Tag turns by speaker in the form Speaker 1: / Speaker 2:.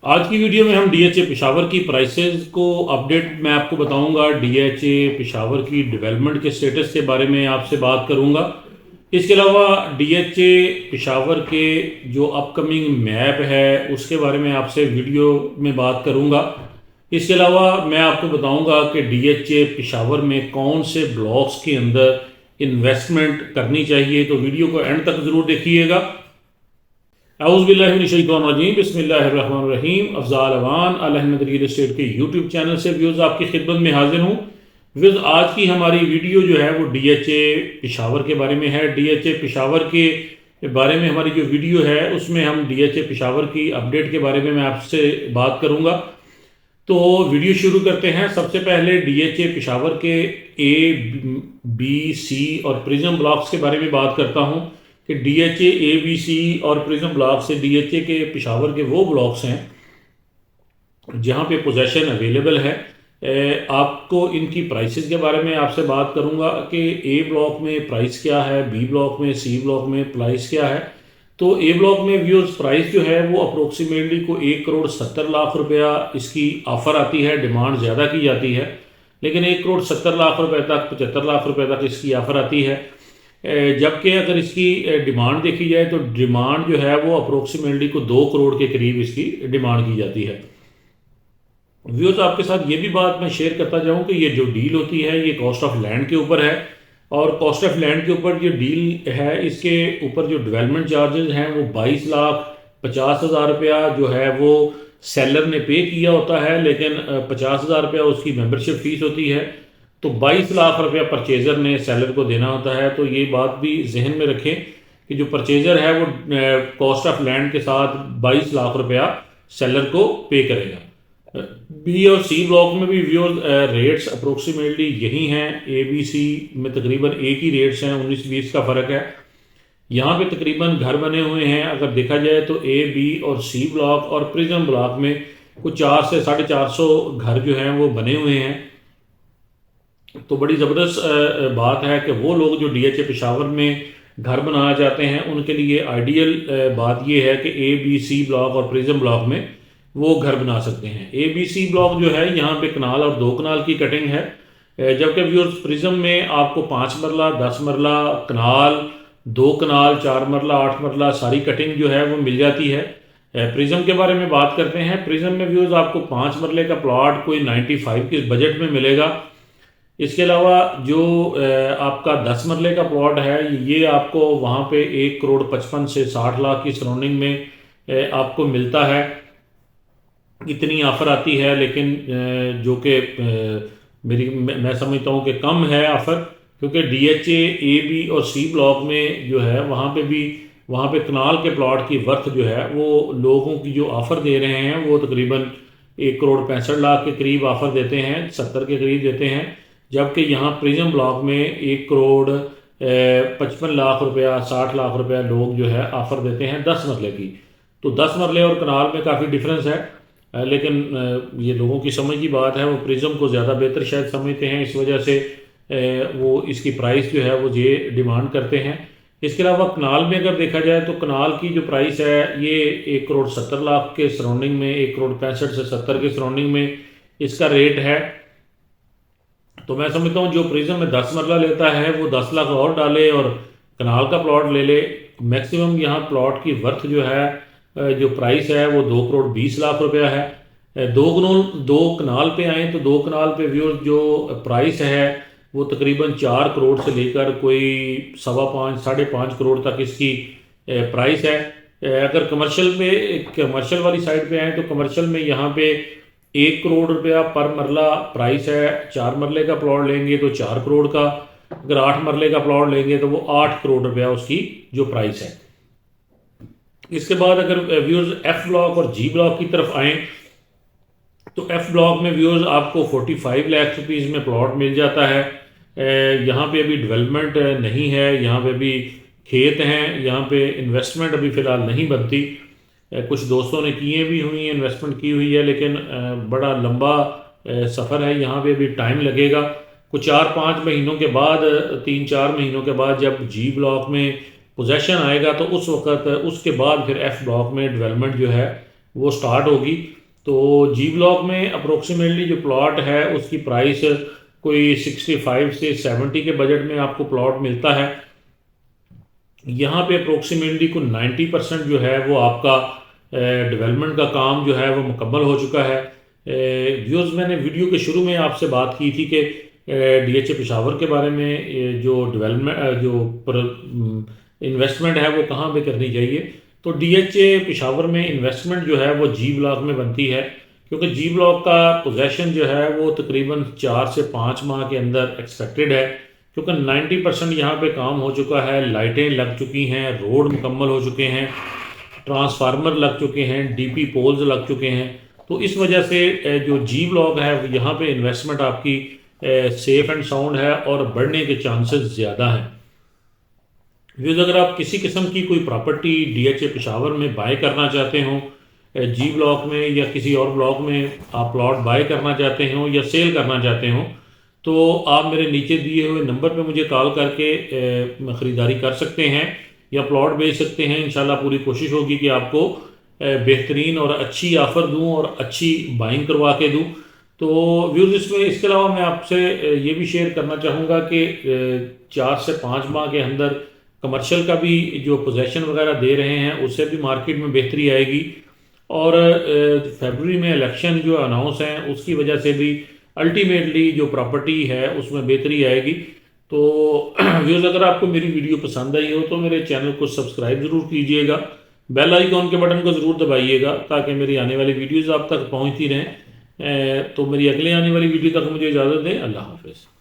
Speaker 1: आज की वीडियो में हम डीएचए पेशावर की प्राइसेस को अपडेट मैं आपको बताऊंगा। डीएचए पेशावर की डेवलपमेंट के स्टेटस के बारे में आपसे बात करूंगा। इसके अलावा डीएचए पेशावर के जो अपकमिंग मैप है उसके बारे में आपसे वीडियो में बात करूंगा। इसके अलावा मैं आपको बताऊंगा कि डीएचए पेशावर में कौन से ब्लॉक्स के अंदर इन्वेस्टमेंट करनी चाहिए, तो वीडियो को एंड तक ज़रूर देखिएगा। औज़ुबिल्लाहिमिनश्शैतानिर्रजीम बिस्मिल्लाहिर्रहमानिर्रहीम। अफ़ज़ाल अवान अल अहमद रियल एस्टेट के यूट्यूब चैनल से व्यूज़ आपकी खिदमत में हाजिर हूँ। व्यूज़ आज की हमारी वीडियो जो है वो डीएचए पेशावर के बारे में है। डीएचए पेशावर के बारे में हमारी जो वीडियो है उसमें हम डीएचए पेशावर की अपडेट के बारे में मैं आपसे बात करूँगा। तो वीडियो शुरू करते हैं। सबसे पहले डीएचए पेशावर के A, B, C और प्रिज्म ब्लॉक्स के बारे में बात करता हूँ कि डीएचए A, B, C और प्रिज्म ब्लॉक से डीएचए के पेशावर के वो ब्लॉक्स हैं जहाँ पे पोजेशन अवेलेबल है। आपको इनकी प्राइसेस के बारे में आपसे बात करूँगा कि A ब्लॉक में प्राइस क्या है, B ब्लॉक में, C ब्लॉक में प्राइस क्या है। तो ए ब्लॉक में व्यूअर्स प्राइस जो है वो अप्रोक्सीमेटली को 1,70,00,000 रुपया इसकी ऑफ़र आती है। डिमांड ज़्यादा की जाती है लेकिन 1,70,00,000 रुपये तक, 75,00,000 रुपये तक इसकी ऑफ़र आती है। जबकि अगर इसकी डिमांड देखी जाए तो डिमांड जो है वो अप्रोक्सीमेटली को 2 करोड़ के करीब इसकी डिमांड की जाती है। व्यूअर्स आपके साथ ये भी बात मैं शेयर करता जाऊँ कि ये जो डील होती है ये कॉस्ट ऑफ लैंड के ऊपर है, और कॉस्ट ऑफ लैंड के ऊपर जो डील है इसके ऊपर जो डेवलपमेंट चार्जेस हैं वो 22,50,000 रुपया जो है वो सेलर ने पे किया होता है, लेकिन 50,000 रुपया उसकी मेंबरशिप फीस होती है। तो 22 लाख रुपया परचेज़र ने सेलर को देना होता है। तो ये बात भी जहन में रखें कि जो परचेज़र है वो कॉस्ट ऑफ लैंड के साथ 22 लाख रुपया सेलर को पे करेगा। बी और सी ब्लॉक में भी व्यूअर्स रेट्स अप्रोक्सीमेटली यही हैं। ए बी सी में तकरीबन एक ही रेट्स हैं, 19-20 का फ़र्क है। यहाँ पे तकरीबन घर बने हुए हैं अगर देखा जाए तो ए, बी और सी ब्लॉक और प्रिज्म ब्लॉक में कुछ 4 से 450 घर जो हैं वो बने हुए हैं। तो बड़ी ज़बरदस्त बात है कि वो लोग जो डीएचए पेशावर में घर बनाना चाहते हैं उनके लिए आइडियल बात ये है कि ए, बी, सी ब्लॉक और प्रिज्म ब्लॉक में वो घर बना सकते हैं। ए, बी, सी ब्लॉक जो है यहाँ पे कनाल और 2 कनाल की कटिंग है, जबकि व्यूअर्स प्रिज्म में आपको 5 मरला, 10 मरला, कनाल, 2 कनाल, 4 मरला, 8 मरला सारी कटिंग जो है वो मिल जाती है। प्रिज्म के बारे में बात करते हैं। प्रिज्म में व्यूअर्स आपको 5 मरले का प्लॉट कोई 95 के बजट में मिलेगा। इसके अलावा जो आपका 10 मरले का प्लॉट है ये आपको वहाँ पे 1,55 से 60 लाख की सराउंडिंग में आपको मिलता है। इतनी ऑफ़र आती है लेकिन जो कि मैं समझता हूँ कि कम है ऑफ़र, क्योंकि डीएचए ए, बी और सी ब्लॉक में जो है वहाँ पे कनाल के प्लॉट की वर्थ जो है वो लोगों की जो ऑफ़र दे रहे हैं वो तकरीबन 1,65,00,000 के करीब ऑफ़र देते हैं, 70 के करीब देते हैं। जबकि यहाँ प्रिज्म ब्लॉक में 1,55,00,000 रुपया, 60 लाख रुपया लोग जो है ऑफ़र देते हैं 10 मरले की। तो 10 मरले और कनाल में काफ़ी डिफरेंस है, लेकिन ये लोगों की समझ की बात है। वो प्रिज्म को ज़्यादा बेहतर शायद समझते हैं, इस वजह से वो इसकी प्राइस जो है वो ये डिमांड करते हैं। इसके अलावा कनाल में अगर देखा जाए तो कनाल की जो प्राइस है ये 1,70,00,000 के सराउंडिंग में, 1,65,00,000 से 70 के सराउंडिंग में इसका रेट है। तो मैं समझता हूँ जो प्रिज्म में 10 मरला लेता है वो 10 लाख और डाले और कनाल का प्लॉट ले ले। मैक्सिमम यहाँ प्लॉट की वर्थ जो है जो प्राइस है वो 2,20,00,000 रुपया है। दो कनाल पे आए तो 2 कनाल पे व्यूअर्स जो प्राइस है वो तकरीबन 4 करोड़ से लेकर कोई 5.25 साढ़े 5 करोड़ तक इसकी प्राइस है। अगर कमर्शियल वाली साइड पे आए तो कमर्शियल में यहाँ पे 1 करोड़ रुपया पर मरला प्राइस है। 4 मरले का प्लॉट लेंगे तो 4 करोड़ का, अगर 8 मरले का प्लॉट लेंगे तो वो 8 करोड़ रुपया उसकी जो प्राइस है। इसके बाद अगर व्यूअर्स एफ ब्लॉक और जी ब्लॉक की तरफ आएँ तो एफ ब्लॉक में व्यूअर्स आपको 45 लाख रुपीज़ में प्लॉट मिल जाता है। यहाँ पे अभी डेवलपमेंट नहीं है, यहाँ पे अभी खेत हैं, यहाँ पे इन्वेस्टमेंट अभी फ़िलहाल नहीं बनती। कुछ दोस्तों ने किए भी हुई हैं, इन्वेस्टमेंट की हुई है, लेकिन बड़ा लंबा सफ़र है, यहाँ पे अभी टाइम लगेगा। कुछ 4-5 महीनों के बाद, 3-4 महीनों के बाद जब जी ब्लॉक में पोजेशन आएगा तो उस वक्त उसके बाद फिर एफ ब्लॉक में डेवलपमेंट जो है वो स्टार्ट होगी। तो जी ब्लॉक में अप्रोक्सीमेटली जो प्लॉट है उसकी प्राइस कोई 65 से 70 के बजट में आपको प्लॉट मिलता है। यहाँ पे अप्रोक्सीमेटली को 90% जो है वो आपका डेवलपमेंट का काम जो है वो मुकम्मल हो चुका है। व्यूज़ मैंने वीडियो के शुरू में आपसे बात की थी कि डीएचए पेशावर के बारे में जो डेवलपमेंट जो इन्वेस्टमेंट है वो कहाँ पे करनी चाहिए। तो डीएचए पेशावर में इन्वेस्टमेंट जो है वो जी ब्लॉक में बनती है, क्योंकि जी ब्लॉक का पोजेसन जो है वो तकरीबन 4 से 5 माह के अंदर एक्सपेक्टेड है, क्योंकि 90% यहाँ पे काम हो चुका है, लाइटें लग चुकी हैं, रोड मुकम्मल हो चुके हैं, ट्रांसफार्मर लग चुके हैं, डीपी पोल्स लग चुके हैं। तो इस वजह से जो जी ब्लॉक है यहाँ पे इन्वेस्टमेंट आपकी सेफ एंड साउंड है और बढ़ने के चांसेस ज़्यादा हैं। व्यूज़, अगर आप किसी किस्म की कोई प्रॉपर्टी डीएचए पेशावर में बाय करना चाहते हो, जी ब्लॉक में या किसी और ब्लॉक में आप प्लॉट बाय करना चाहते हो या सेल करना चाहते हो, तो आप मेरे नीचे दिए हुए नंबर पे मुझे कॉल करके ख़रीदारी कर सकते हैं या प्लॉट बेच सकते हैं। इंशाल्लाह पूरी कोशिश होगी कि आपको बेहतरीन और अच्छी ऑफ़र दूं और अच्छी बाइंग करवा के दूं। तो व्यूज़, इसमें इसके अलावा मैं आपसे ये भी शेयर करना चाहूँगा कि 4 से 5 माह के अंदर कमर्शियल का भी जो पोजेसन वगैरह दे रहे हैं उससे भी मार्केट में बेहतरी आएगी, और फरवरी में इलेक्शन जो अनाउंस हैं उसकी वजह से भी अल्टीमेटली जो प्रॉपर्टी है उसमें बेहतरी आएगी। तो व्यूज़, अगर आपको मेरी वीडियो पसंद आई हो तो मेरे चैनल को सब्सक्राइब ज़रूर कीजिएगा, बेल आइकॉन के बटन को ज़रूर दबाइएगा ताकि मेरी आने वाली वीडियोज़ आप तक पहुँचती रहें। तो मेरी अगले आने वाली वीडियो तक मुझे इजाज़त दें। अल्लाह हाफ़िज़।